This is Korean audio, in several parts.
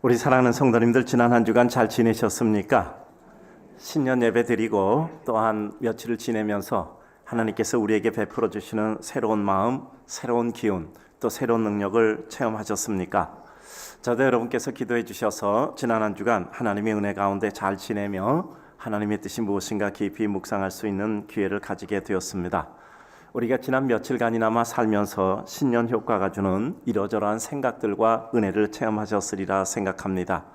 우리 사랑하는 성도님들, 지난 한 주간 잘 지내셨습니까? 신년 예배 드리고 또한 며칠을 지내면서 하나님께서 우리에게 베풀어 주시는 새로운 마음, 새로운 기운, 또 새로운 능력을 체험하셨습니까? 저도 여러분께서 기도해 주셔서 지난 한 주간 하나님의 은혜 가운데 잘 지내며 하나님의 뜻이 무엇인가 깊이 묵상할 수 있는 기회를 가지게 되었습니다. 우리가 지난 며칠간이나마 살면서 신년 효과가 주는 이러저러한 생각들과 은혜를 체험하셨으리라 생각합니다.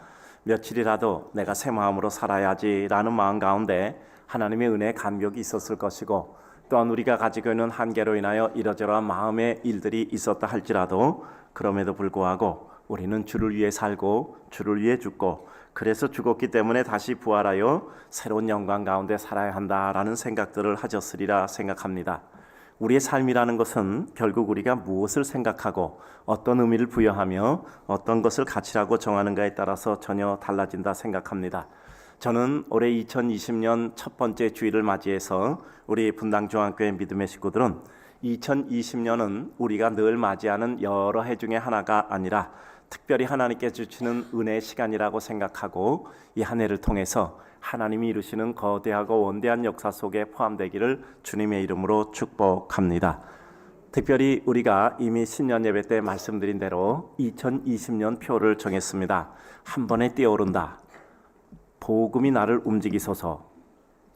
며칠이라도 내가 새 마음으로 살아야지라는 마음 가운데 하나님의 은혜의 간격이 있었을 것이고, 또한 우리가 가지고 있는 한계로 인하여 이러저러한 마음의 일들이 있었다 할지라도 그럼에도 불구하고 우리는 주를 위해 살고 주를 위해 죽고, 그래서 죽었기 때문에 다시 부활하여 새로운 영광 가운데 살아야 한다라는 생각들을 하셨으리라 생각합니다. 우리의 삶이라는 것은 결국 우리가 무엇을 생각하고 어떤 의미를 부여하며 어떤 것을 가치라고 정하는가에 따라서 전혀 달라진다 생각합니다. 저는 올해 2020년 첫 번째 주일을 맞이해서 우리 분당중앙교회 믿음의 식구들은 2020년은 우리가 늘 맞이하는 여러 해 중에 하나가 아니라 특별히 하나님께 주시는 은혜의 시간이라고 생각하고 이 한 해를 통해서 하나님이 이루시는 거대하고 원대한 역사 속에 포함되기를 주님의 이름으로 축복합니다. 특별히 우리가 이미 신년 예배 때 말씀드린 대로 2020년 표를 정했습니다. 한 번에 뛰어오른다. 복음이 나를 움직이소서.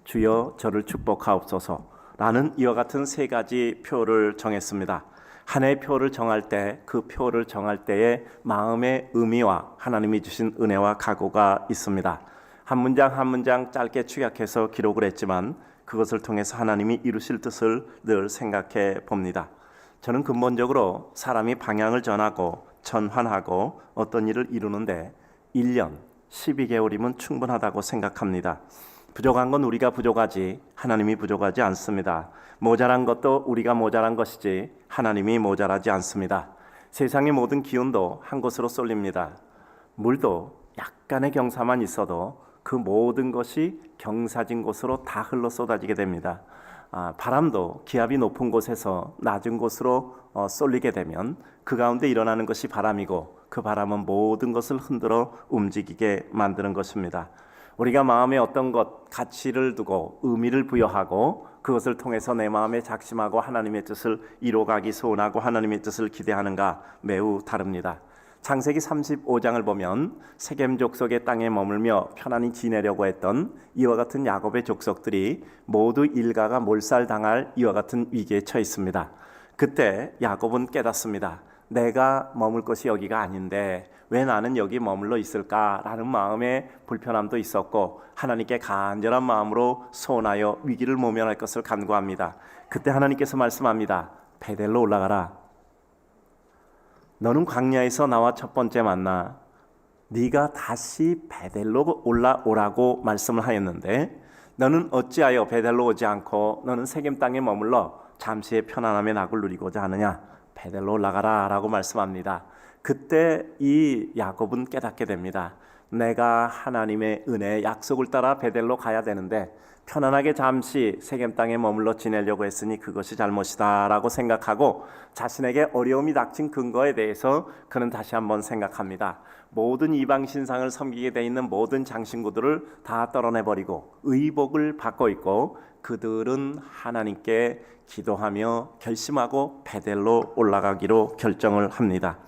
주여 저를 축복하옵소서. 라는 이와 같은 세 가지 표를 정했습니다. 한 해의 표를 정할 때 그 표를 정할 때의 마음의 의미와 하나님이 주신 은혜와 각오가 있습니다. 한 문장 한 문장 짧게 축약해서 기록을 했지만 그것을 통해서 하나님이 이루실 뜻을 늘 생각해 봅니다. 저는 근본적으로 사람이 방향을 전하고 전환하고 어떤 일을 이루는데 1년, 12개월이면 충분하다고 생각합니다. 부족한 건 우리가 부족하지 하나님이 부족하지 않습니다. 모자란 것도 우리가 모자란 것이지 하나님이 모자라지 않습니다. 세상의 모든 기운도 한 곳으로 쏠립니다. 물도 약간의 경사만 있어도 그 모든 것이 경사진 곳으로 다 흘러 쏟아지게 됩니다. 바람도 기압이 높은 곳에서 낮은 곳으로 쏠리게 되면 그 가운데 일어나는 것이 바람이고, 그 바람은 모든 것을 흔들어 움직이게 만드는 것입니다. 우리가 마음에 어떤 것, 가치를 두고 의미를 부여하고 그것을 통해서 내 마음에 작심하고 하나님의 뜻을 이루어가기 소원하고 하나님의 뜻을 기대하는가 매우 다릅니다. 창세기 35장을 보면 세겜 족속의 땅에 머물며 편안히 지내려고 했던 이와 같은 야곱의 족속들이 모두 일가가 몰살당할 이와 같은 위기에 처해 있습니다. 그때 야곱은 깨닫습니다. 내가 머물 것이 여기가 아닌데 왜 나는 여기 머물러 있을까라는 마음의 불편함도 있었고, 하나님께 간절한 마음으로 소원하여 위기를 모면할 것을 간구합니다. 그때 하나님께서 말씀합니다. 베델로 올라가라. 너는 광야에서 나와 첫 번째 만나 네가 다시 베델로 올라오라고 말씀을 하였는데, 너는 어찌하여 베델로 오지 않고 너는 세겜 땅에 머물러 잠시의 편안함의 낙을 누리고자 하느냐? 베델로 올라가라 라고 말씀합니다. 그때 이 야곱은 깨닫게 됩니다. 내가 하나님의 은혜 약속을 따라 베델로 가야 되는데 편안하게 잠시 세겜 땅에 머물러 지내려고 했으니 그것이 잘못이다 라고 생각하고, 자신에게 어려움이 닥친 근거에 대해서 그는 다시 한번 생각합니다. 모든 이방 신상을 섬기게 돼 있는 모든 장신구들을 다 떨어내버리고 의복을 받고 있고, 그들은 하나님께 기도하며 결심하고 베델로 올라가기로 결정을 합니다.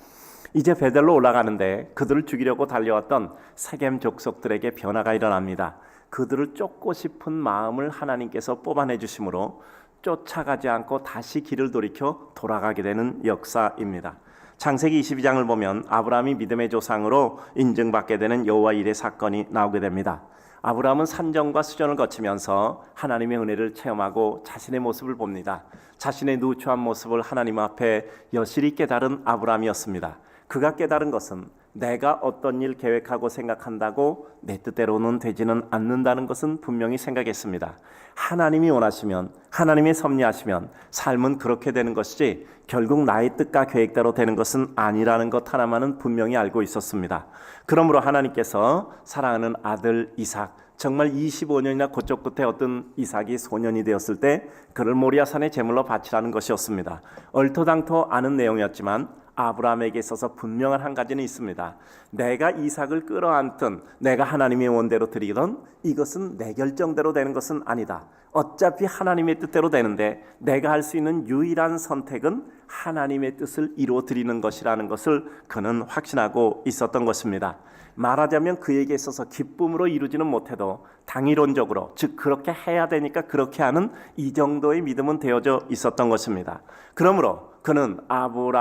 이제 베델로 올라가는데 그들을 죽이려고 달려왔던 세겜 족속들에게 변화가 일어납니다. 그들을 쫓고 싶은 마음을 하나님께서 뽑아내 주심으로 쫓아가지 않고 다시 길을 돌이켜 돌아가게 되는 역사입니다. 창세기 22장을 보면 아브라함이 믿음의 조상으로 인증받게 되는 여호와 일의 사건이 나오게 됩니다. 아브라함은 산정과 수전을 거치면서 하나님의 은혜를 체험하고 자신의 모습을 봅니다. 자신의 누추한 모습을 하나님 앞에 여실히 깨달은 아브라함이었습니다. 그가 깨달은 것은 내가 어떤 일 계획하고 생각한다고 내 뜻대로는 되지는 않는다는 것은 분명히 생각했습니다. 하나님이 원하시면, 하나님이 섭리하시면 삶은 그렇게 되는 것이지 결국 나의 뜻과 계획대로 되는 것은 아니라는 것 하나만은 분명히 알고 있었습니다. 그러므로 하나님께서 사랑하는 아들 이삭, 정말 25년이나 그쪽 끝에 어떤 이삭이 소년이 되었을 때 그를 모리아산의 제물로 바치라는 것이었습니다. 얼토당토 아는 내용이었지만 아브라함에게 있어서 분명한 한 가지는 있습니다. 내가 이삭을 끌어안든 내가 하나님의 원대로 드리던 이것은 내 결정대로 되는 것은 아니다. 어차피 하나님의 뜻대로 되는데 내가 할 수 있는 유일한 선택은 하나님의 뜻을 이루어 드리는 것이라는 것을 그는 확신하고 있었던 것입니다. 말하자면 그에게 있어서 기쁨으로 이루지는 못해도 당위론적으로, 즉 그렇게 해야 되니까 그렇게 하는 이 정도의 믿음은 되어져 있었던 것입니다. 그러므로 그는 아버지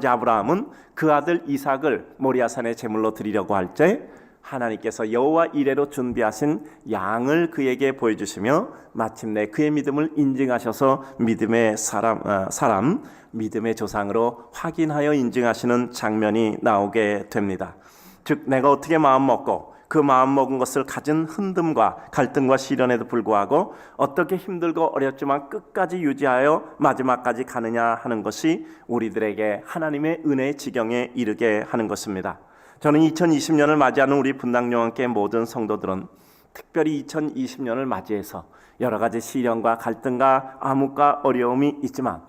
아브라함은 그 아들 이삭을 모리아산에 제물로 드리려고 할 때 하나님께서 여호와 이레로 준비하신 양을 그에게 보여주시며 마침내 그의 믿음을 인증하셔서 믿음의 사람, 믿음의 조상으로 확인하여 인증하시는 장면이 나오게 됩니다. 즉 내가 어떻게 마음 먹고 그 마음 먹은 것을 가진 흔듦과 갈등과 시련에도 불구하고 어떻게 힘들고 어렵지만 끝까지 유지하여 마지막까지 가느냐 하는 것이 우리들에게 하나님의 은혜의 지경에 이르게 하는 것입니다. 저는 2020년을 맞이하는 우리 분당여왕교회 모든 성도들은 특별히 2020년을 맞이해서 여러 가지 시련과 갈등과 암흑과 어려움이 있지만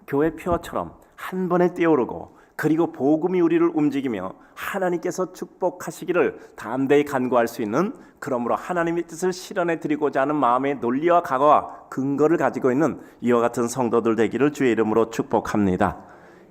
교회 표어처럼 한 번에 뛰어오르고 그리고 복음이 우리를 움직이며 하나님께서 축복하시기를 담대히 간구할 수 있는, 그러므로 하나님의 뜻을 실현해 드리고자 하는 마음의 논리와 각오와 근거를 가지고 있는 이와 같은 성도들 되기를 주의 이름으로 축복합니다.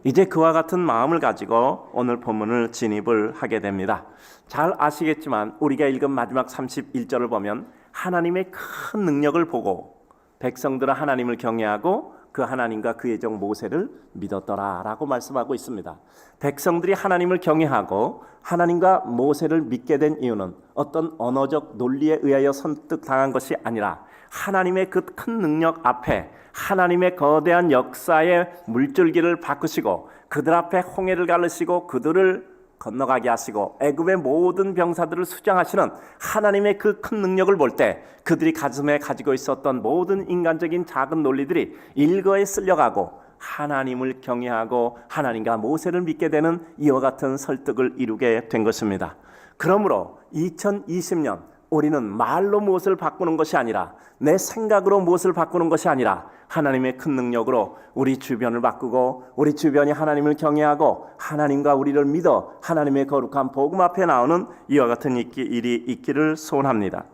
이제 그와 같은 마음을 가지고 오늘 본문을 진입을 하게 됩니다. 잘 아시겠지만 우리가 읽은 마지막 31절을 보면 하나님의 큰 능력을 보고 백성들은 하나님을 경외하고 그 하나님과 그의 종 모세를 믿었더라 라고 말씀하고 있습니다. 백성들이 하나님을 경외하고 하나님과 모세를 믿게 된 이유는 어떤 언어적 논리에 의하여 설득당한 것이 아니라 하나님의 그 큰 능력 앞에 하나님의 거대한 역사의 물줄기를 바꾸시고 그들 앞에 홍해를 가르시고 그들을 건너가게 하시고 애굽의 모든 병사들을 수장하시는 하나님의 그 큰 능력을 볼 때 그들이 가슴에 가지고 있었던 모든 인간적인 작은 논리들이 일거에 쓸려가고 하나님을 경외하고 하나님과 모세를 믿게 되는 이와 같은 설득을 이루게 된 것입니다. 그러므로 2020년 우리는 말로 무엇을 바꾸는 것이 아니라 내 생각으로 무엇을 바꾸는 것이 아니라 하나님의 큰 능력으로 우리 주변을 바꾸고 우리 주변이 하나님을 경외하고 하나님과 우리를 믿어 하나님의 거룩한 복음 앞에 나오는 이와 같은 일이 있기를 소원합니다.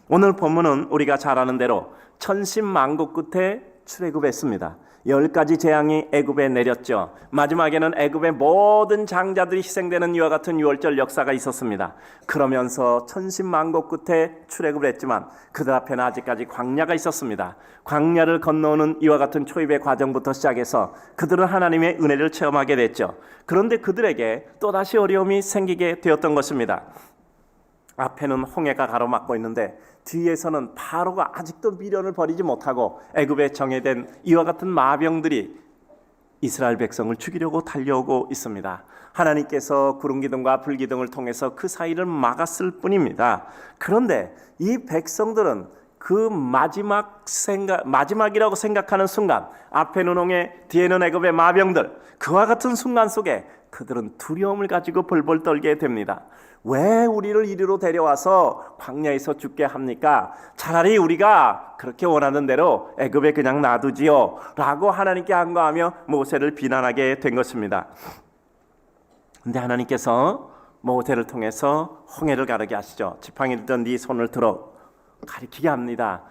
오늘 본문은 우리가 잘 아는 대로 천신만고 끝에 출애굽했습니다. 10가지 재앙이 애굽에 내렸죠. 마지막에는 애굽의 모든 장자들이 희생되는 이와 같은 유월절 역사가 있었습니다. 그러면서 천신만고 끝에 출애굽을 했지만 그들 앞에는 아직까지 광야가 있었습니다. 광야를 건너오는 이와 같은 초입의 과정부터 시작해서 그들은 하나님의 은혜를 체험하게 됐죠. 그런데 그들에게 또다시 어려움이 생기게 되었던 것입니다. 앞에는 홍해가 가로막고 있는데 뒤에서는 바로가 아직도 미련을 버리지 못하고 애굽에 정예된 이와 같은 마병들이 이스라엘 백성을 죽이려고 달려오고 있습니다. 하나님께서 구름기둥과 불기둥을 통해서 그 사이를 막았을 뿐입니다. 그런데 이 백성들은 그 마지막이라고 생각하는 순간, 앞에는 홍해, 뒤에는 애굽의 마병들, 그와 같은 순간 속에 그들은 두려움을 가지고 벌벌 떨게 됩니다. 왜 우리를 이리로 데려와서 광야에서 죽게 합니까? 차라리 우리가 그렇게 원하는 대로 애굽에 그냥 놔두지요 라고 하나님께 간구하며 모세를 비난하게 된 것입니다. 그런데 하나님께서 모세를 통해서 홍해를 가르게 하시죠. 지팡이 들던 네 손을 들어 가리키게 합니다.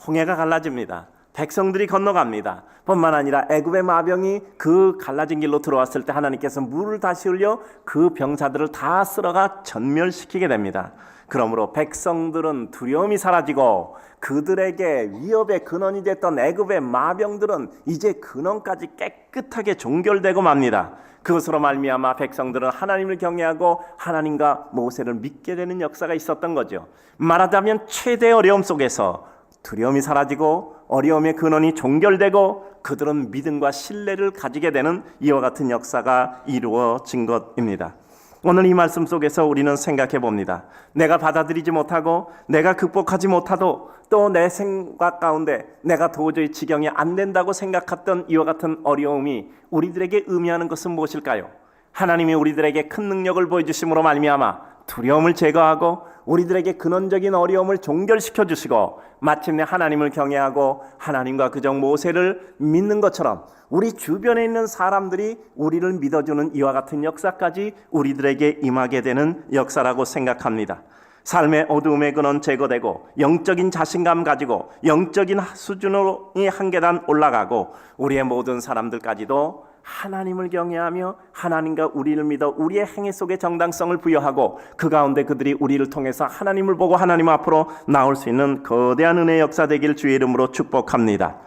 홍해가 갈라집니다. 백성들이 건너갑니다. 뿐만 아니라 애굽의 마병이 그 갈라진 길로 들어왔을 때 하나님께서 물을 다시 흘려 그 병사들을 다 쓸어가 전멸시키게 됩니다. 그러므로 백성들은 두려움이 사라지고 그들에게 위협의 근원이 됐던 애굽의 마병들은 이제 근원까지 깨끗하게 종결되고 맙니다. 그것으로 말미암아 백성들은 하나님을 경외하고 하나님과 모세를 믿게 되는 역사가 있었던 거죠. 말하자면 최대의 어려움 속에서 두려움이 사라지고 어려움의 근원이 종결되고 그들은 믿음과 신뢰를 가지게 되는 이와 같은 역사가 이루어진 것입니다. 오늘 이 말씀 속에서 우리는 생각해 봅니다. 내가 받아들이지 못하고 내가 극복하지 못하도 또 내 생각 가운데 내가 도저히 지경이 안 된다고 생각했던 이와 같은 어려움이 우리들에게 의미하는 것은 무엇일까요? 하나님이 우리들에게 큰 능력을 보여주심으로 말미암아 두려움을 제거하고 우리들에게 근원적인 어려움을 종결시켜 주시고 마침내 하나님을 경외하고 하나님과 그적 모세를 믿는 것처럼 우리 주변에 있는 사람들이 우리를 믿어주는 이와 같은 역사까지 우리들에게 임하게 되는 역사라고 생각합니다. 삶의 어두움의 근원 제거되고 영적인 자신감 가지고 영적인 수준으로 한 계단 올라가고 우리의 모든 사람들까지도 하나님을 경외하며 하나님과 우리를 믿어 우리의 행위 속에 정당성을 부여하고 그 가운데 그들이 우리를 통해서 하나님을 보고 하나님 앞으로 나올 수 있는 거대한 은혜의 역사 되기를 주의 이름으로 축복합니다.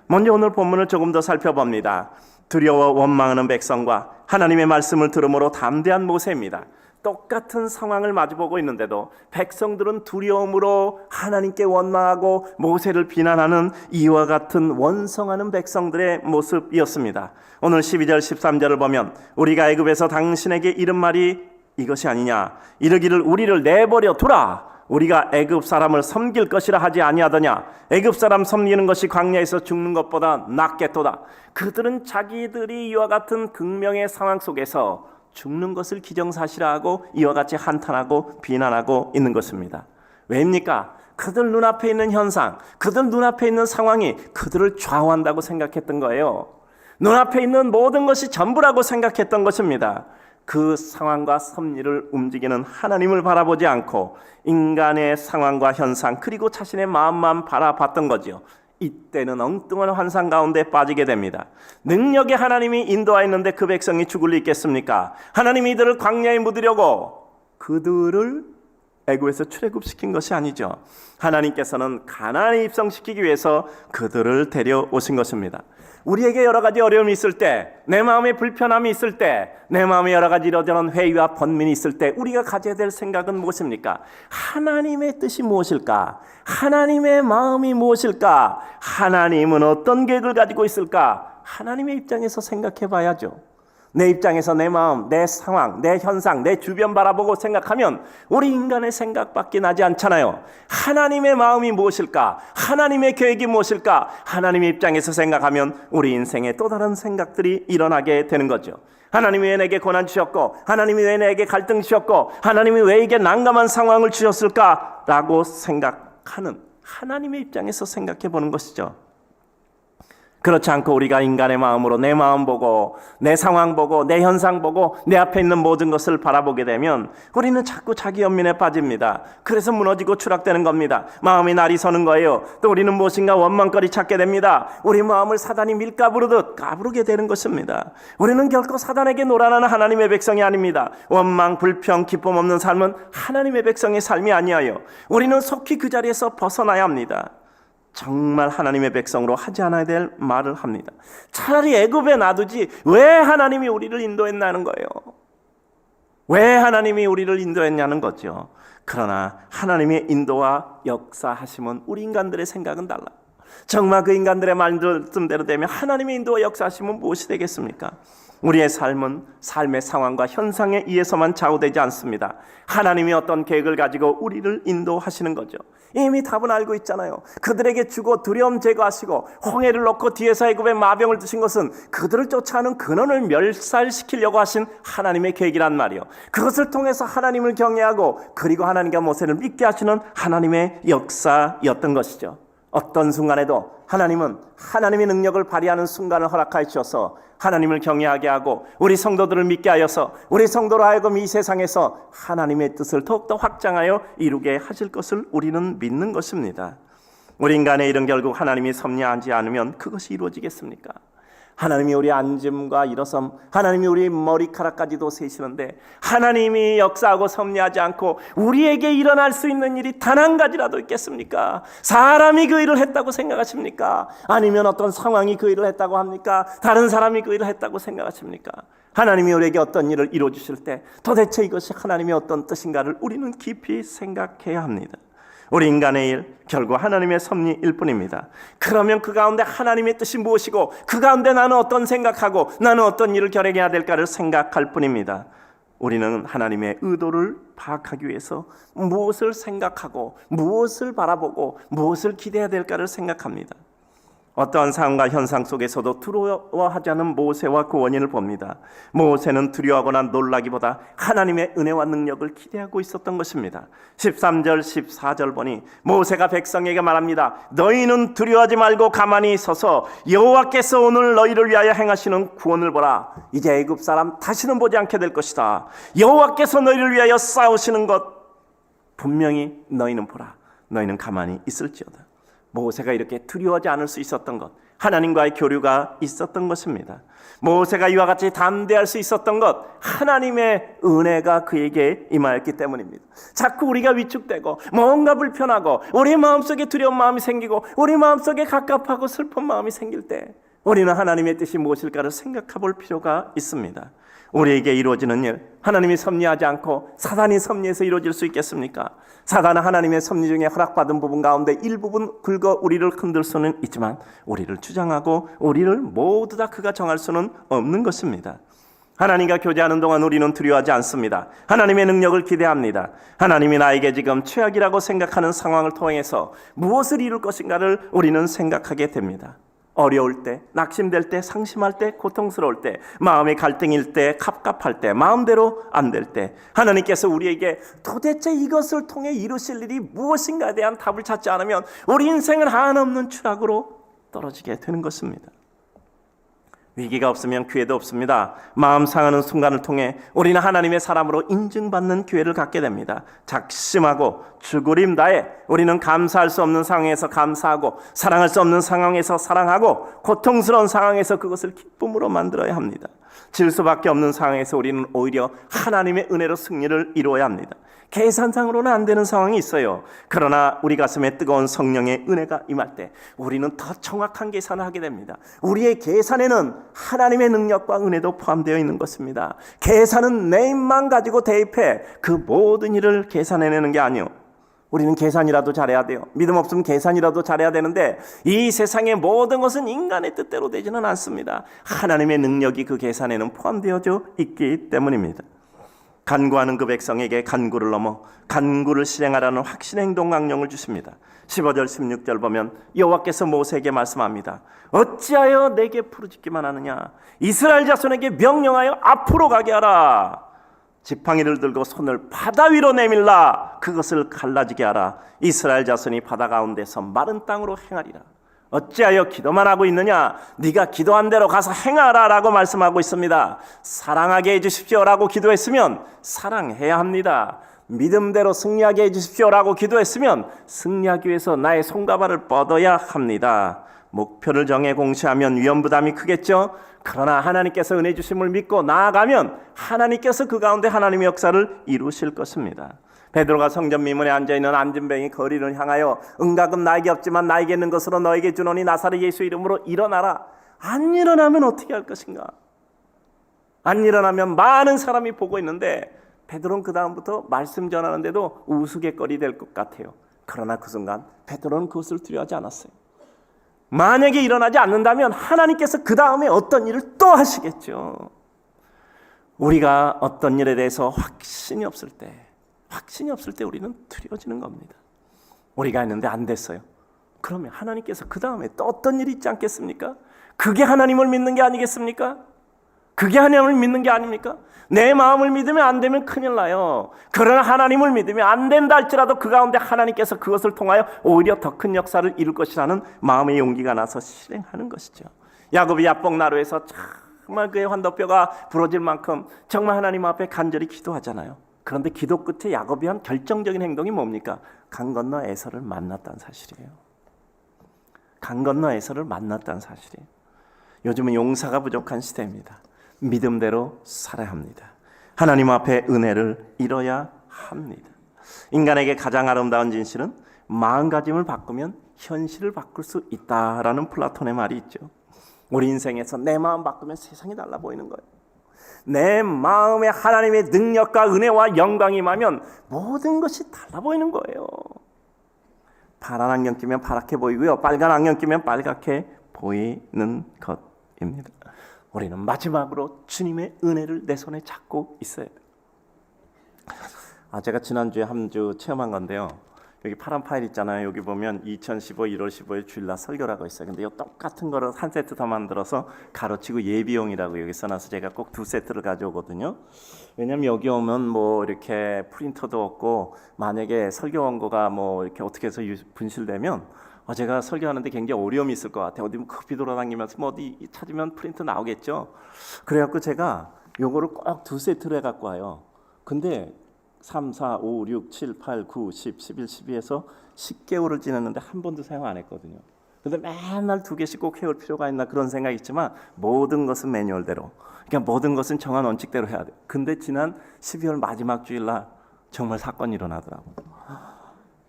먼저 오늘 본문을 조금 더 살펴봅니다. 두려워 원망하는 백성과 하나님의 말씀을 들음으로 담대한 모세입니다. 똑같은 상황을 마주보고 있는데도 백성들은 두려움으로 하나님께 원망하고 모세를 비난하는 이와 같은 원성하는 백성들의 모습이었습니다. 오늘 12절 13절을 보면 우리가 애굽에서 당신에게 이른 말이 이것이 아니냐 이르기를 우리를 내버려 두라 우리가 애굽 사람을 섬길 것이라 하지 아니하더냐 애굽 사람 섬기는 것이 광야에서 죽는 것보다 낫겠도다. 그들은 자기들이 이와 같은 극명의 상황 속에서 죽는 것을 기정사실화하고 이와 같이 한탄하고 비난하고 있는 것입니다. 왜입니까? 그들 눈앞에 있는 현상, 그들 눈앞에 있는 상황이 그들을 좌우한다고 생각했던 거예요. 눈앞에 있는 모든 것이 전부라고 생각했던 것입니다. 그 상황과 섭리를 움직이는 하나님을 바라보지 않고 인간의 상황과 현상 그리고 자신의 마음만 바라봤던 거죠. 이때는 엉뚱한 환상 가운데 빠지게 됩니다. 능력의 하나님이 인도하였는데 그 백성이 죽을 리 있겠습니까? 하나님이 이들을 광야에 묻으려고 그들을 애굽에서 출애굽시킨 것이 아니죠. 하나님께서는 가나안에 입성시키기 위해서 그들을 데려오신 것입니다. 우리에게 여러 가지 어려움이 있을 때, 내 마음에 불편함이 있을 때, 내 마음에 여러 가지 이러저런 회의와 번민이 있을 때 우리가 가져야 될 생각은 무엇입니까? 하나님의 뜻이 무엇일까? 하나님의 마음이 무엇일까? 하나님은 어떤 계획을 가지고 있을까? 하나님의 입장에서 생각해 봐야죠. 내 입장에서 내 마음, 내 상황, 내 현상, 내 주변 바라보고 생각하면 우리 인간의 생각밖에 나지 않잖아요. 하나님의 마음이 무엇일까? 하나님의 계획이 무엇일까? 하나님의 입장에서 생각하면 우리 인생에 또 다른 생각들이 일어나게 되는 거죠. 하나님이 왜 내게 고난 주셨고 하나님이 왜 내게 갈등 주셨고 하나님이 왜 이게 난감한 상황을 주셨을까라고 생각하는 하나님의 입장에서 생각해 보는 것이죠. 그렇지 않고 우리가 인간의 마음으로 내 마음 보고 내 상황 보고 내 현상 보고 내 앞에 있는 모든 것을 바라보게 되면 우리는 자꾸 자기 연민에 빠집니다. 그래서 무너지고 추락되는 겁니다. 마음이 날이 서는 거예요. 또 우리는 무엇인가 원망거리 찾게 됩니다. 우리 마음을 사단이 밀가부르듯 까부르게 되는 것입니다. 우리는 결코 사단에게 놀아나는 하나님의 백성이 아닙니다. 원망, 불평, 기쁨 없는 삶은 하나님의 백성의 삶이 아니에요. 우리는 속히 그 자리에서 벗어나야 합니다. 정말 하나님의 백성으로 하지 않아야 될 말을 합니다. 차라리 애굽에 놔두지 왜 하나님이 우리를 인도했냐는 거예요. 왜 하나님이 우리를 인도했냐는 거죠. 그러나 하나님의 인도와 역사하심은 우리 인간들의 생각은 달라. 정말 그 인간들의 말씀대로 되면 하나님의 인도와 역사하심은 무엇이 되겠습니까? 우리의 삶은 삶의 상황과 현상에 의해서만 좌우되지 않습니다. 하나님이 어떤 계획을 가지고 우리를 인도하시는 거죠. 이미 답은 알고 있잖아요. 그들에게 주고 두려움 제거하시고 홍해를 놓고 뒤에서 애굽에 마병을 두신 것은 그들을 쫓아오는 근원을 멸살시키려고 하신 하나님의 계획이란 말이요. 그것을 통해서 하나님을 경외하고 그리고 하나님과 모세를 믿게 하시는 하나님의 역사였던 것이죠. 어떤 순간에도 하나님은 하나님의 능력을 발휘하는 순간을 허락하여 주셔서 하나님을 경외하게 하고 우리 성도들을 믿게 하여서 우리 성도로 하여금 이 세상에서 하나님의 뜻을 더욱더 확장하여 이루게 하실 것을 우리는 믿는 것입니다. 우리 인간의 일은 결국 하나님이 섭리하지 않으면 그것이 이루어지겠습니까? 하나님이 우리 앉음과 일어섬, 하나님이 우리 머리카락까지도 세시는데 하나님이 역사하고 섭리하지 않고 우리에게 일어날 수 있는 일이 단 한 가지라도 있겠습니까? 사람이 그 일을 했다고 생각하십니까? 아니면 어떤 상황이 그 일을 했다고 합니까? 다른 사람이 그 일을 했다고 생각하십니까? 하나님이 우리에게 어떤 일을 이루어주실 때 도대체 이것이 하나님의 어떤 뜻인가를 우리는 깊이 생각해야 합니다. 우리 인간의 일, 결국 하나님의 섭리일 뿐입니다. 그러면 그 가운데 하나님의 뜻이 무엇이고 그 가운데 나는 어떤 생각하고 나는 어떤 일을 결행해야 될까를 생각할 뿐입니다. 우리는 하나님의 의도를 파악하기 위해서 무엇을 생각하고 무엇을 바라보고 무엇을 기대해야 될까를 생각합니다. 어떠한 상황과 현상 속에서도 두려워하지 않은 모세와 그 원인을 봅니다. 모세는 두려워하거나 놀라기보다 하나님의 은혜와 능력을 기대하고 있었던 것입니다. 13절 14절 보니 모세가 백성에게 말합니다. 너희는 두려워하지 말고 가만히 서서 여호와께서 오늘 너희를 위하여 행하시는 구원을 보라. 이제 애굽 사람 다시는 보지 않게 될 것이다. 여호와께서 너희를 위하여 싸우시는 것 분명히 너희는 보라. 너희는 가만히 있을지어다. 모세가 이렇게 두려워하지 않을 수 있었던 것, 하나님과의 교류가 있었던 것입니다. 모세가 이와 같이 담대할 수 있었던 것, 하나님의 은혜가 그에게 임하였기 때문입니다. 자꾸 우리가 위축되고 뭔가 불편하고 우리 마음속에 두려운 마음이 생기고 우리 마음속에 갑갑하고 슬픈 마음이 생길 때 우리는 하나님의 뜻이 무엇일까를 생각해 볼 필요가 있습니다. 우리에게 이루어지는 일, 하나님이 섭리하지 않고 사단이 섭리해서 이루어질 수 있겠습니까? 사단은 하나님의 섭리 중에 허락받은 부분 가운데 일부분 긁어 우리를 흔들 수는 있지만 우리를 주장하고 우리를 모두 다 그가 정할 수는 없는 것입니다. 하나님과 교제하는 동안 우리는 두려워하지 않습니다. 하나님의 능력을 기대합니다. 하나님이 나에게 지금 최악이라고 생각하는 상황을 통해서 무엇을 이룰 것인가를 우리는 생각하게 됩니다. 어려울 때, 낙심될 때, 상심할 때, 고통스러울 때, 마음의 갈등일 때, 갑갑할 때, 마음대로 안 될 때 하나님께서 우리에게 도대체 이것을 통해 이루실 일이 무엇인가에 대한 답을 찾지 않으면 우리 인생은 한없는 추락으로 떨어지게 되는 것입니다. 위기가 없으면 기회도 없습니다. 마음 상하는 순간을 통해 우리는 하나님의 사람으로 인증받는 기회를 갖게 됩니다. 작심하고 주구림 다해 우리는 감사할 수 없는 상황에서 감사하고 사랑할 수 없는 상황에서 사랑하고 고통스러운 상황에서 그것을 기쁨으로 만들어야 합니다. 질 수밖에 없는 상황에서 우리는 오히려 하나님의 은혜로 승리를 이루어야 합니다. 계산상으로는 안 되는 상황이 있어요. 그러나 우리 가슴에 뜨거운 성령의 은혜가 임할 때 우리는 더 정확한 계산을 하게 됩니다. 우리의 계산에는 하나님의 능력과 은혜도 포함되어 있는 것입니다. 계산은 내 입만 가지고 대입해 그 모든 일을 계산해내는 게 아니요, 우리는 계산이라도 잘해야 돼요. 믿음 없으면 계산이라도 잘해야 되는데 이 세상의 모든 것은 인간의 뜻대로 되지는 않습니다. 하나님의 능력이 그 계산에는 포함되어져 있기 때문입니다. 간구하는 그 백성에게 간구를 넘어 간구를 실행하라는 확신의 행동 강령을 주십니다. 15절 16절 보면 여호와께서 모세에게 말씀합니다. 어찌하여 내게 부르짖기만 하느냐? 이스라엘 자손에게 명령하여 앞으로 가게 하라. 지팡이를 들고 손을 바다 위로 내밀라. 그것을 갈라지게 하라. 이스라엘 자손이 바다 가운데서 마른 땅으로 행하리라. 어찌하여 기도만 하고 있느냐? 네가 기도한 대로 가서 행하라 라고 말씀하고 있습니다. 사랑하게 해주십시오 라고 기도했으면 사랑해야 합니다. 믿음대로 승리하게 해주십시오 라고 기도했으면 승리하기 위해서 나의 손과 발을 뻗어야 합니다. 목표를 정해 공시하면 위험 부담이 크겠죠? 그러나 하나님께서 은혜 주심을 믿고 나아가면 하나님께서 그 가운데 하나님의 역사를 이루실 것입니다. 베드로가 성전 미문에 앉아있는 안진뱅이 거리를 향하여 응답은 나에게 없지만 나에게 있는 것으로 너에게 주노니 나사렛 예수 이름으로 일어나라. 안 일어나면 어떻게 할 것인가? 안 일어나면 많은 사람이 보고 있는데 베드로는 그 다음부터 말씀 전하는데도 우스갯거리 될 것 같아요. 그러나 그 순간 베드로는 그것을 두려워하지 않았어요. 만약에 일어나지 않는다면 하나님께서 그 다음에 어떤 일을 또 하시겠죠. 우리가 어떤 일에 대해서 확신이 없을 때 우리는 두려워지는 겁니다. 우리가 했는데 안 됐어요. 그러면 하나님께서 그 다음에 또 어떤 일이 있지 않겠습니까? 그게 하나님을 믿는 게 아니겠습니까? 그게 하나님을 믿는 게 아닙니까? 내 마음을 믿으면 안 되면 큰일 나요. 그러나 하나님을 믿으면 안 된다 할지라도 그 가운데 하나님께서 그것을 통하여 오히려 더 큰 역사를 이룰 것이라는 마음의 용기가 나서 실행하는 것이죠. 야곱이 야복나루에서 정말 그의 환도뼈가 부러질 만큼 정말 하나님 앞에 간절히 기도하잖아요. 그런데 기도 끝에 야곱이 한 결정적인 행동이 뭡니까? 강 건너 에서를 만났다는 사실이에요. 강 건너 에서를 만났다는 사실이에요. 요즘은 용사가 부족한 시대입니다. 믿음대로 살아야 합니다. 하나님 앞에 은혜를 잃어야 합니다. 인간에게 가장 아름다운 진실은 마음가짐을 바꾸면 현실을 바꿀 수 있다라는 플라톤의 말이 있죠. 우리 인생에서 내 마음 바꾸면 세상이 달라 보이는 거예요. 내 마음에 하나님의 능력과 은혜와 영광이 임하면 모든 것이 달라 보이는 거예요. 파란 안경 끼면 파랗게 보이고요, 빨간 안경 끼면 빨갛게 보이는 것입니다. 우리는 마지막으로 주님의 은혜를 내 손에 잡고 있어야 돼요. 제가 지난주에 한 주 체험한 건데요. 여기 파란 파일 있잖아요. 여기 보면 2015 1월 15일 주일날 설교라고 있어요. 근데 이 똑같은 거를 한 세트 더 만들어서 가로치고 예비용이라고 여기 써놔서 제가 꼭 두 세트를 가져오거든요. 왜냐면 여기 오면 뭐 이렇게 프린터도 없고 만약에 설교 원고가 뭐 이렇게 어떻게 해서 분실되면 제가 설교하는데 굉장히 어려움이 있을 것 같아요. 어디 급히 돌아다니면서 뭐 어디 찾으면 프린터 나오겠죠. 그래갖고 제가 요거를 꼭 두 세트를 해갖고 와요. 근데 3, 4, 5, 6, 7, 8, 9, 10, 11, 12에서 10개월을 지났는데 한 번도 사용 안 했거든요. 근데 맨날 두 개씩 꼭 해올 필요가 있나 그런 생각이 있지만 모든 것은 매뉴얼대로, 그러니까 모든 것은 정한 원칙대로 해야 돼요. 근데 지난 12월 마지막 주일날 정말 사건이 일어나더라고요.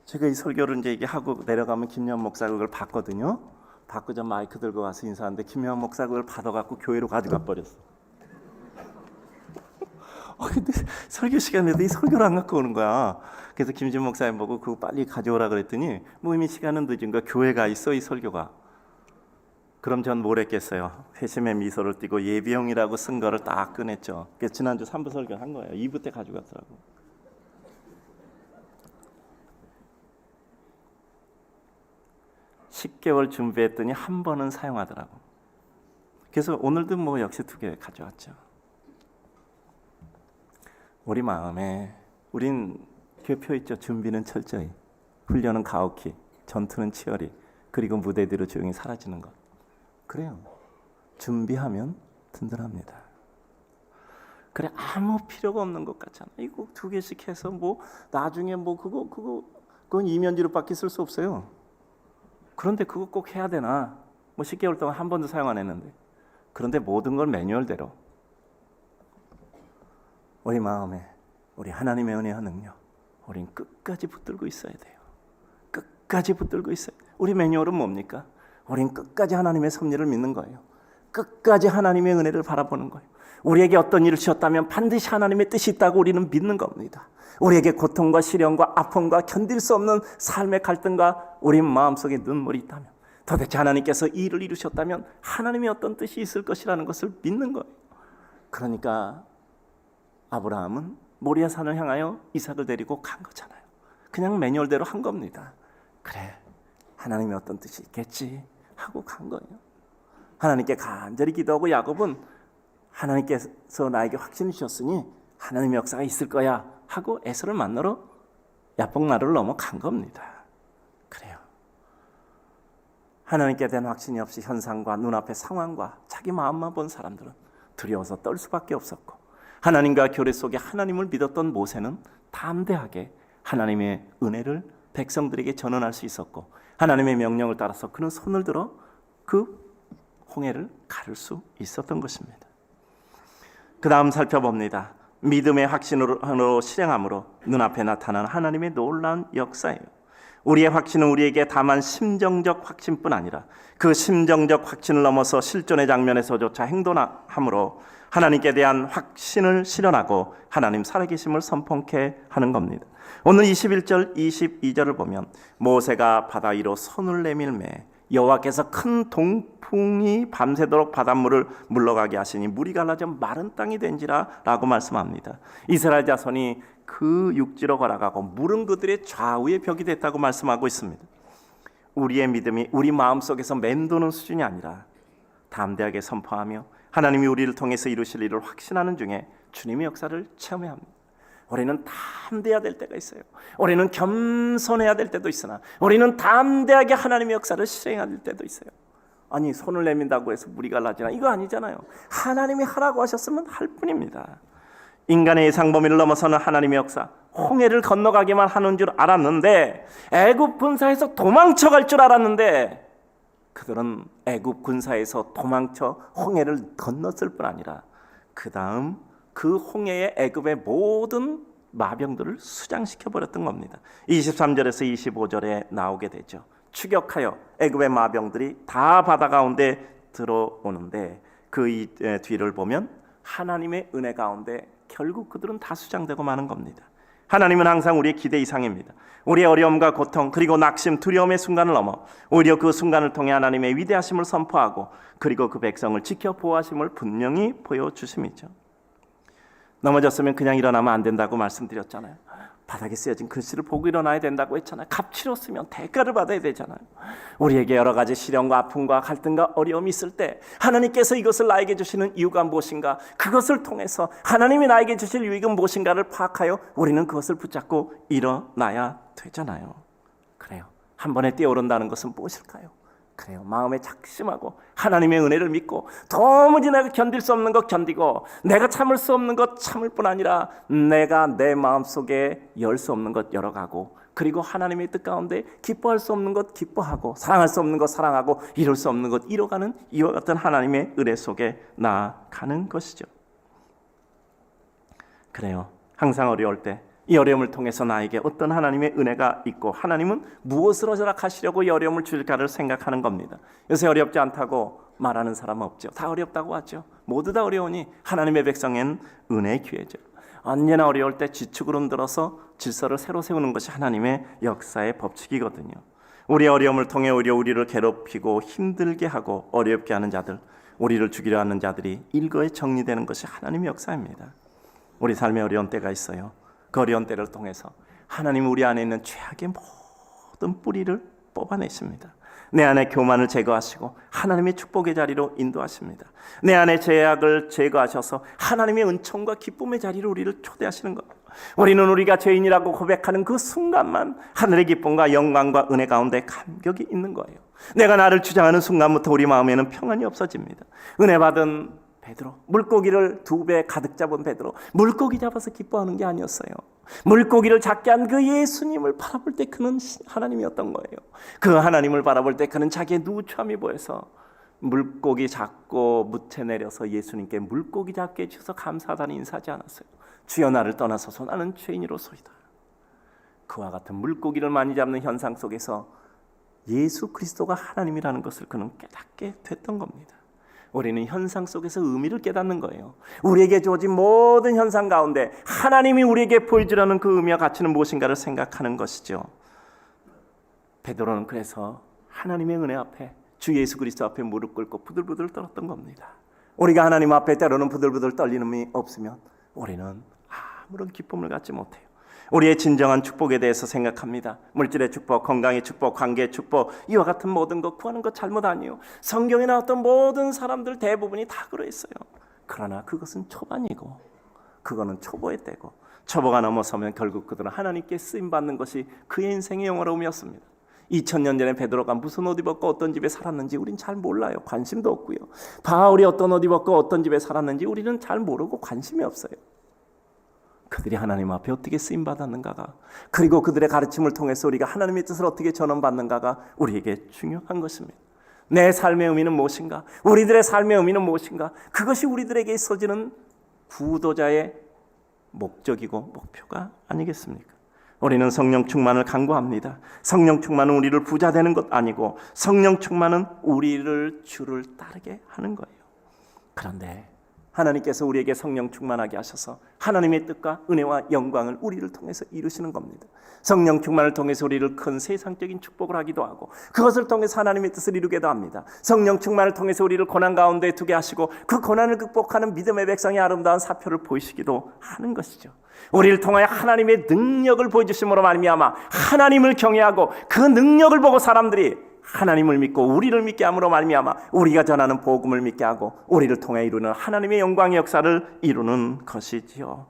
제가 이 설교를 이제 하고 내려가면 김여한 목사가 그걸 봤거든요. 받고 전 마이크 들고 가서 인사하는데 김여한 목사가 그걸 받아갖고 교회로 가져가 버렸어. 근데 설교 시간에도 이 설교를 안 갖고 오는 거야. 그래서 김진 목사님 보고 그거 빨리 가져오라 그랬더니 뭐 이미 시간은 늦은 거야. 교회가 있어 이 설교가. 그럼 전 뭘 했겠어요. 회심의 미소를 띠고 예비용이라고 쓴 거를 딱 꺼냈죠. 그래서 지난주 3부 설교를 한 거예요. 2부 때 가져갔더라고. (10개월) 준비했더니 한 번은 사용하더라고. 그래서 오늘도 뭐 역시 2개 가져왔죠. 우리 마음에 우린 교표 있죠. 준비는 철저히, 훈련은 가혹히, 전투는 치열히, 그리고 무대 뒤로 조용히 사라지는 것. 그래요. 준비하면 든든합니다. 그래 아무 필요가 없는 것 같잖아. 이거 2개씩 해서 뭐 나중에 뭐 그건 이면지로밖에 쓸 수 없어요. 그런데 그거 꼭 해야 되나? 뭐 10개월 동안 한 번도 사용 안 했는데. 그런데 모든 걸 매뉴얼대로. 우리 마음에 우리 하나님의 은혜와 능력, 우린 끝까지 붙들고 있어야 돼요. 끝까지 붙들고 있어요. 우리 매뉴얼은 뭡니까? 우린 끝까지 하나님의 섭리를 믿는 거예요. 끝까지 하나님의 은혜를 바라보는 거예요. 우리에게 어떤 일을 주셨다면 반드시 하나님의 뜻이 있다고 우리는 믿는 겁니다. 우리에게 고통과 시련과 아픔과 견딜 수 없는 삶의 갈등과 우리 마음속에 눈물이 있다면 도대체 하나님께서 이 일을 이루셨다면 하나님의 어떤 뜻이 있을 것이라는 것을 믿는 거예요. 그러니까 아브라함은 모리아 산을 향하여 이삭을 데리고 간 거잖아요. 그냥 매뉴얼대로 한 겁니다. 그래, 하나님의 어떤 뜻이 있겠지 하고 간 거예요. 하나님께 간절히 기도하고 야곱은 하나님께서 나에게 확신을 주셨으니 하나님의 역사가 있을 거야 하고 에서를 만나러 야복나루를 넘어간 겁니다. 그래요. 하나님께 대한 확신이 없이 현상과 눈앞의 상황과 자기 마음만 본 사람들은 두려워서 떨 수밖에 없었고, 하나님과 교례 속에 하나님을 믿었던 모세는 담대하게 하나님의 은혜를 백성들에게 전언할 수 있었고, 하나님의 명령을 따라서 그는 손을 들어 그 홍해를 가를 수 있었던 것입니다. 그 다음 살펴봅니다. 믿음의 확신으로 실행함으로 눈앞에 나타난 하나님의 놀라운 역사예요. 우리의 확신은 우리에게 다만 심정적 확신뿐 아니라 그 심정적 확신을 넘어서 실존의 장면에서조차 행동함으로 하나님께 대한 확신을 실현하고 하나님 살아계심을 선포케 하는 겁니다. 오늘 21절 22절을 보면 모세가 바다 위로 손을 내밀매 여호와께서 큰 동풍이 밤새도록 바닷물을 물러가게 하시니 물이 갈라져 마른 땅이 된지라 라고 말씀합니다. 이스라엘 자손이 그 육지로 걸어가고 물은 그들의 좌우의 벽이 됐다고 말씀하고 있습니다. 우리의 믿음이 우리 마음속에서 맴도는 수준이 아니라 담대하게 선포하며 하나님이 우리를 통해서 이루실 일을 확신하는 중에 주님의 역사를 체험해야 합니다. 우리는 담대해야 될 때가 있어요. 우리는 겸손해야 될 때도 있으나 우리는 담대하게 하나님의 역사를 실행해야 될 때도 있어요. 아니 손을 내민다고 해서 물이 갈라지나 이거 아니잖아요. 하나님이 하라고 하셨으면 할 뿐입니다. 인간의 예상 범위를 넘어서는 하나님의 역사, 홍해를 건너가기만 하는 줄 알았는데, 애굽 군사에서 도망쳐갈 줄 알았는데 그들은 애굽 군사에서 도망쳐 홍해를 건넜을 뿐 아니라 그 다음 그 홍해에 애굽의 모든 마병들을 수장시켜 버렸던 겁니다. 23절에서 25절에 나오게 되죠. 추격하여 애굽의 마병들이 다 바다 가운데 들어오는데 그 뒤를 보면 하나님의 은혜 가운데 결국 그들은 다 수장되고 마는 겁니다. 하나님은 항상 우리의 기대 이상입니다. 우리의 어려움과 고통 그리고 낙심, 두려움의 순간을 넘어 오히려 그 순간을 통해 하나님의 위대하심을 선포하고 그리고 그 백성을 지켜 보호하심을 분명히 보여주심이죠. 넘어졌으면 그냥 일어나면 안 된다고 말씀드렸잖아요. 바닥에 쓰여진 글씨를 보고 일어나야 된다고 했잖아요. 값치렀으면 대가를 받아야 되잖아요. 우리에게 여러 가지 시련과 아픔과 갈등과 어려움이 있을 때 하나님께서 이것을 나에게 주시는 이유가 무엇인가, 그것을 통해서 하나님이 나에게 주실 유익은 무엇인가를 파악하여 우리는 그것을 붙잡고 일어나야 되잖아요. 그래요. 한 번에 뛰어오른다는 것은 무엇일까요? 그래요. 마음에 작심하고 하나님의 은혜를 믿고 도무지 내가 견딜 수 없는 것 견디고 내가 참을 수 없는 것 참을 뿐 아니라 내가 내 마음속에 열 수 없는 것 열어가고, 그리고 하나님의 뜻 가운데 기뻐할 수 없는 것 기뻐하고 사랑할 수 없는 것 사랑하고 이룰 수 없는 것 이뤄가는 이와 같은 하나님의 은혜 속에 나아가는 것이죠. 그래요. 항상 어려울 때 이 어려움을 통해서 나에게 어떤 하나님의 은혜가 있고 하나님은 무엇을 허락하시려고 이 어려움을 주실까를 생각하는 겁니다. 요새 어렵지 않다고 말하는 사람은 없죠. 다 어렵다고 하죠. 모두 다 어려우니 하나님의 백성엔 은혜의 기회죠. 언제나 어려울 때 지축을 흔들어서 질서를 새로 세우는 것이 하나님의 역사의 법칙이거든요. 우리의 어려움을 통해 오히려 우리를 괴롭히고 힘들게 하고 어렵게 하는 자들, 우리를 죽이려 하는 자들이 일거에 정리되는 것이 하나님의 역사입니다. 우리 삶에 어려운 때가 있어요. 그 어려운 때를 통해서 하나님은 우리 안에 있는 죄악의 모든 뿌리를 뽑아내십니다. 내 안에 교만을 제거하시고 하나님의 축복의 자리로 인도하십니다. 내 안에 죄악을 제거하셔서 하나님의 은총과 기쁨의 자리로 우리를 초대하시는 것. 우리는 우리가 죄인이라고 고백하는 그 순간만 하늘의 기쁨과 영광과 은혜 가운데 감격이 있는 거예요. 내가 나를 주장하는 순간부터 우리 마음에는 평안이 없어집니다. 은혜 받은 베드로, 물고기를 2배 가득 잡은 베드로, 물고기 잡아서 기뻐하는 게 아니었어요. 물고기를 잡게 한 그 예수님을 바라볼 때 그는 하나님이었던 거예요. 그 하나님을 바라볼 때 그는 자기의 누추함이 보여서 물고기 잡고 무채 내려서 예수님께 물고기 잡게 해주셔서 감사하다는 인사하지 않았어요. 주여 나를 떠나소서 나는 죄인이로소이다. 그와 같은 물고기를 많이 잡는 현상 속에서 예수 그리스도가 하나님이라는 것을 그는 깨닫게 됐던 겁니다. 우리는 현상 속에서 의미를 깨닫는 거예요. 우리에게 주어진 모든 현상 가운데 하나님이 우리에게 보여주려는 그 의미와 가치는 무엇인가를 생각하는 것이죠. 베드로는 그래서 하나님의 은혜 앞에 주 예수 그리스도 앞에 무릎 꿇고 부들부들 떨었던 겁니다. 우리가 하나님 앞에 때로는 부들부들 떨리는 힘이 없으면 우리는 아무런 기쁨을 갖지 못해요. 우리의 진정한 축복에 대해서 생각합니다. 물질의 축복, 건강의 축복, 관계의 축복, 이와 같은 모든 것 구하는 것 잘못 아니에요. 성경에 나왔던 모든 사람들 대부분이 다 그러했어요. 그러나 그것은 초반이고 그거는 초보의 때고 초보가 넘어서면 결국 그들은 하나님께 쓰임받는 것이 그의 인생의 영화로움이었습니다. 2000년 전에 베드로가 무슨 옷 입었고 어떤 집에 살았는지 우린 잘 몰라요. 관심도 없고요. 바울이 어떤 옷 입었고 어떤 집에 살았는지 우리는 잘 모르고 관심이 없어요. 그들이 하나님 앞에 어떻게 쓰임받았는가가, 그리고 그들의 가르침을 통해서 우리가 하나님의 뜻을 어떻게 전언받는가가 우리에게 중요한 것입니다. 내 삶의 의미는 무엇인가? 우리들의 삶의 의미는 무엇인가? 그것이 우리들에게 있어지는 구도자의 목적이고 목표가 아니겠습니까? 우리는 성령 충만을 간구합니다. 성령 충만은 우리를 부자 되는 것 아니고 성령 충만은 우리를 주를 따르게 하는 거예요. 그런데 하나님께서 우리에게 성령 충만하게 하셔서 하나님의 뜻과 은혜와 영광을 우리를 통해서 이루시는 겁니다. 성령 충만을 통해서 우리를 큰 세상적인 축복을 하기도 하고 그것을 통해서 하나님의 뜻을 이루기도 합니다. 성령 충만을 통해서 우리를 고난 가운데 두게 하시고 그 고난을 극복하는 믿음의 백성의 아름다운 사표를 보이시기도 하는 것이죠. 우리를 통하여 하나님의 능력을 보여주심으로 말미암아 하나님을 경외하고 그 능력을 보고 사람들이 하나님을 믿고 우리를 믿게 함으로 말미암아 우리가 전하는 복음을 믿게 하고 우리를 통해 이루는 하나님의 영광의 역사를 이루는 것이지요.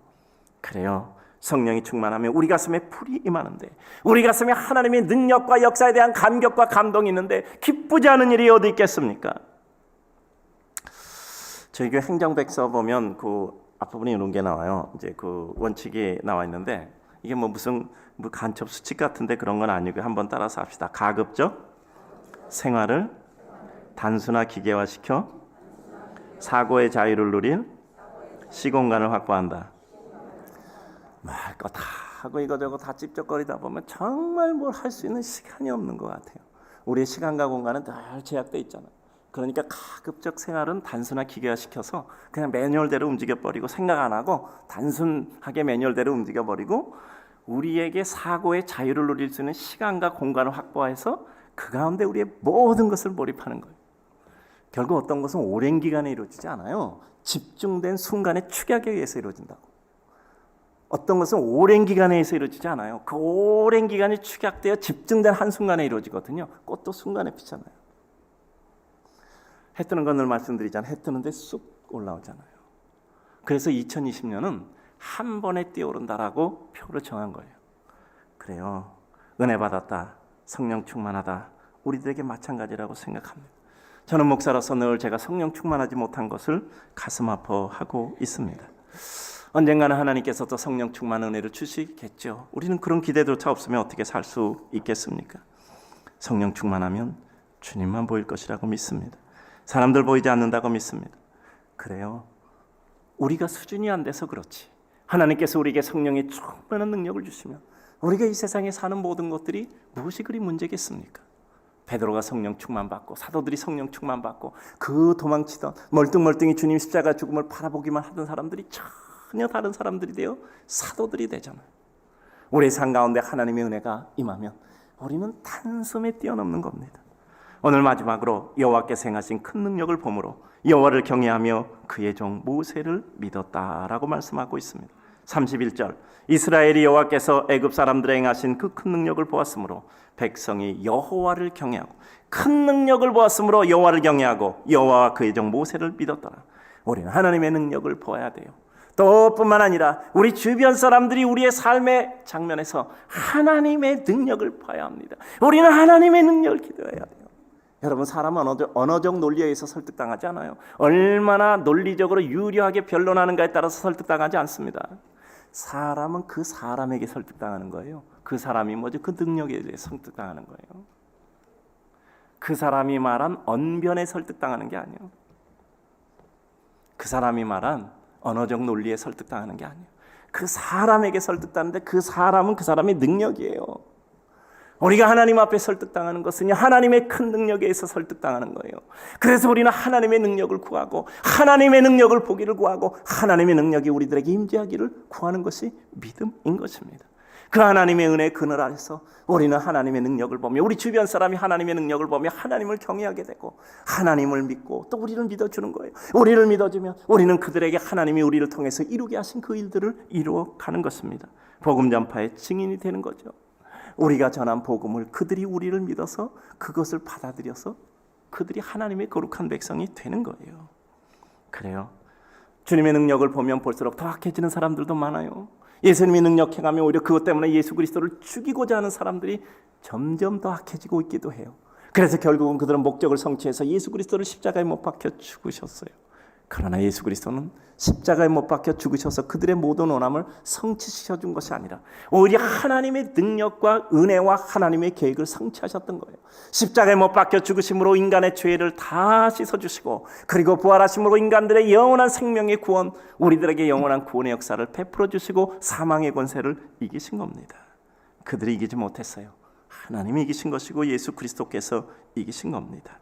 그래요. 성령이 충만하면 우리 가슴에 불이 임하는데, 우리 가슴에 하나님의 능력과 역사에 대한 감격과 감동이 있는데 기쁘지 않은 일이 어디 있겠습니까? 저희 교회 행정백서 보면 그 앞부분에 이런 게 나와요. 이제 그 원칙이 나와 있는데 이게 무슨 간첩 수칙 같은데 그런 건 아니고 한번 따라서 합시다. 가급적 생활을 단순화 기계화시켜 사고의 자유를 누릴 시공간을 확보한다. 말 거 다 하고 이거저거 다 찝쩍거리다 보면 정말 뭘 할 수 있는 시간이 없는 것 같아요. 우리의 시간과 공간은 늘 제약돼 있잖아요. 그러니까 가급적 생활은 단순화 기계화시켜서 그냥 매뉴얼대로 움직여버리고 생각 안 하고 단순하게 매뉴얼대로 움직여버리고 우리에게 사고의 자유를 누릴 수 있는 시간과 공간을 확보해서 그 가운데 우리의 모든 것을 몰입하는 거예요. 결국 어떤 것은 오랜 기간에 이루어지지 않아요. 집중된 순간의 축약에 의해서 이루어진다고. 어떤 것은 오랜 기간에 의해서 이루어지지 않아요. 그 오랜 기간이 축약되어 집중된 한순간에 이루어지거든요. 꽃도 순간에 피잖아요. 해 뜨는 건 늘 말씀드리잖아요. 해 뜨는데 쑥 올라오잖아요. 그래서 2020년은 한 번에 뛰어오른다라고 표를 정한 거예요. 그래요. 은혜 받았다. 성령 충만하다. 우리들에게 마찬가지라고 생각합니다. 저는 목사로서 늘 제가 성령 충만하지 못한 것을 가슴 아파하고 있습니다. 언젠가는 하나님께서 또 성령 충만 은혜를 주시겠죠. 우리는 그런 기대조차 없으면 어떻게 살 수 있겠습니까? 성령 충만하면 주님만 보일 것이라고 믿습니다. 사람들 보이지 않는다고 믿습니다. 그래요. 우리가 수준이 안 돼서 그렇지. 하나님께서 우리에게 성령의 충만한 능력을 주시면 우리가 이 세상에 사는 모든 것들이 무엇이 그리 문제겠습니까? 베드로가 성령 충만받고 사도들이 성령 충만받고 그 도망치던 멀뚱멀뚱히 주님 십자가 죽음을 바라보기만 하던 사람들이 전혀 다른 사람들이 되어 사도들이 되잖아요. 우리의 삶 가운데 하나님의 은혜가 임하면 우리는 단숨에 뛰어넘는 겁니다. 오늘 마지막으로 여호와께서 행하신 큰 능력을 보므로 여호와를 경외하며 그의 종 모세를 믿었다라고 말씀하고 있습니다. 31절 이스라엘이 여호와께서 애굽 사람들에 행하신 그 큰 능력을 보았으므로 백성이 여호와를 경외하고 큰 능력을 보았으므로 여호와를 경외하고 여호와와 그의 종 모세를 믿었더라. 우리는 하나님의 능력을 보아야 돼요. 또 뿐만 아니라 우리 주변 사람들이 우리의 삶의 장면에서 하나님의 능력을 봐야 합니다. 우리는 하나님의 능력을 기도해야 돼요. 여러분, 사람은 언어적 논리에 의해서 설득당하지 않아요. 얼마나 논리적으로 유리하게 변론하는가에 따라서 설득당하지 않습니다. 사람은 그 사람에게 설득당하는 거예요. 그 사람이 뭐죠? 그 능력에 대해 설득당하는 거예요. 그 사람이 말한 언변에 설득당하는 게 아니에요. 그 사람이 말한 언어적 논리에 설득당하는 게 아니에요. 그 사람에게 설득당하는데 그 사람은 그 사람의 능력이에요. 우리가 하나님 앞에 설득당하는 것은 하나님의 큰 능력에 의해서 설득당하는 거예요. 그래서 우리는 하나님의 능력을 구하고 하나님의 능력을 보기를 구하고 하나님의 능력이 우리들에게 임재하기를 구하는 것이 믿음인 것입니다. 그 하나님의 은혜의 그늘 아래서 우리는 하나님의 능력을 보며 우리 주변 사람이 하나님의 능력을 보며 하나님을 경외하게 되고 하나님을 믿고 또 우리를 믿어주는 거예요. 우리를 믿어주면 우리는 그들에게 하나님이 우리를 통해서 이루게 하신 그 일들을 이루어가는 것입니다. 복음 전파의 증인이 되는 거죠. 우리가 전한 복음을 그들이 우리를 믿어서 그것을 받아들여서 그들이 하나님의 거룩한 백성이 되는 거예요. 그래요. 주님의 능력을 보면 볼수록 더 악해지는 사람들도 많아요. 예수님이 능력 행하면 오히려 그것 때문에 예수 그리스도를 죽이고자 하는 사람들이 점점 더 악해지고 있기도 해요. 그래서 결국은 그들은 목적을 성취해서 예수 그리스도를 십자가에 못 박혀 죽으셨어요. 그러나 예수 그리스도는 십자가에 못 박혀 죽으셔서 그들의 모든 원함을 성취시켜 준 것이 아니라 오히려 하나님의 능력과 은혜와 하나님의 계획을 성취하셨던 거예요. 십자가에 못 박혀 죽으심으로 인간의 죄를 다 씻어주시고 그리고 부활하심으로 인간들의 영원한 생명의 구원, 우리들에게 영원한 구원의 역사를 베풀어 주시고 사망의 권세를 이기신 겁니다. 그들이 이기지 못했어요. 하나님이 이기신 것이고 예수 그리스도께서 이기신 겁니다.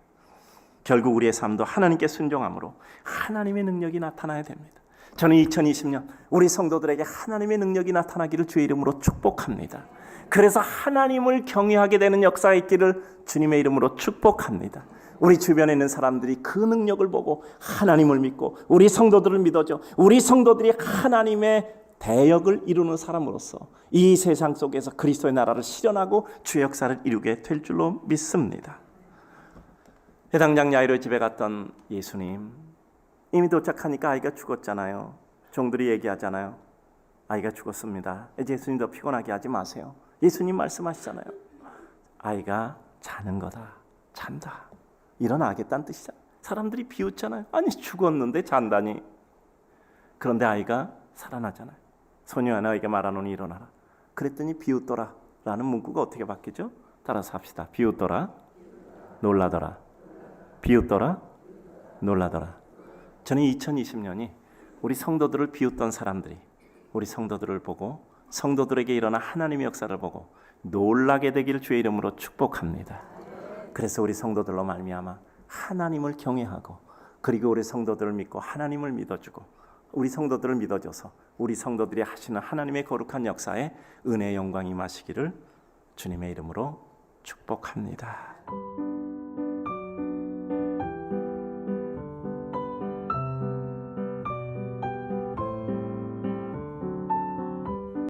결국 우리의 삶도 하나님께 순종함으로 하나님의 능력이 나타나야 됩니다. 저는 2020년 우리 성도들에게 하나님의 능력이 나타나기를 주의 이름으로 축복합니다. 그래서 하나님을 경외하게 되는 역사가 있기를 주님의 이름으로 축복합니다. 우리 주변에 있는 사람들이 그 능력을 보고 하나님을 믿고 우리 성도들을 믿어줘 우리 성도들이 하나님의 대역을 이루는 사람으로서 이 세상 속에서 그리스도의 나라를 실현하고 주의 역사를 이루게 될 줄로 믿습니다. 해당장 야이로 집에 갔던 예수님, 이미 도착하니까 아이가 죽었잖아요. 종들이 얘기하잖아요. 아이가 죽었습니다. 이제 예수님 더 피곤하게 하지 마세요. 예수님 말씀하시잖아요. 아이가 자는 거다. 잔다. 일어나겠다는 뜻이잖아요. 사람들이 비웃잖아요. 아니 죽었는데 잔다니. 그런데 아이가 살아나잖아요. 소녀야 너에게 말하노니 일어나라. 그랬더니 비웃더라 라는 문구가 어떻게 바뀌죠? 따라서 합시다. 비웃더라, 놀라더라. 비웃더라, 놀라더라. 저는 2020년이 우리 성도들을 비웃던 사람들이 우리 성도들을 보고 성도들에게 일어난 하나님의 역사를 보고 놀라게 되기를 주의 이름으로 축복합니다. 그래서 우리 성도들로 말미암아 하나님을 경외하고 그리고 우리 성도들을 믿고 하나님을 믿어주고 우리 성도들을 믿어줘서 우리 성도들이 하시는 하나님의 거룩한 역사에 은혜의 영광이 임하시기를 주님의 이름으로 축복합니다.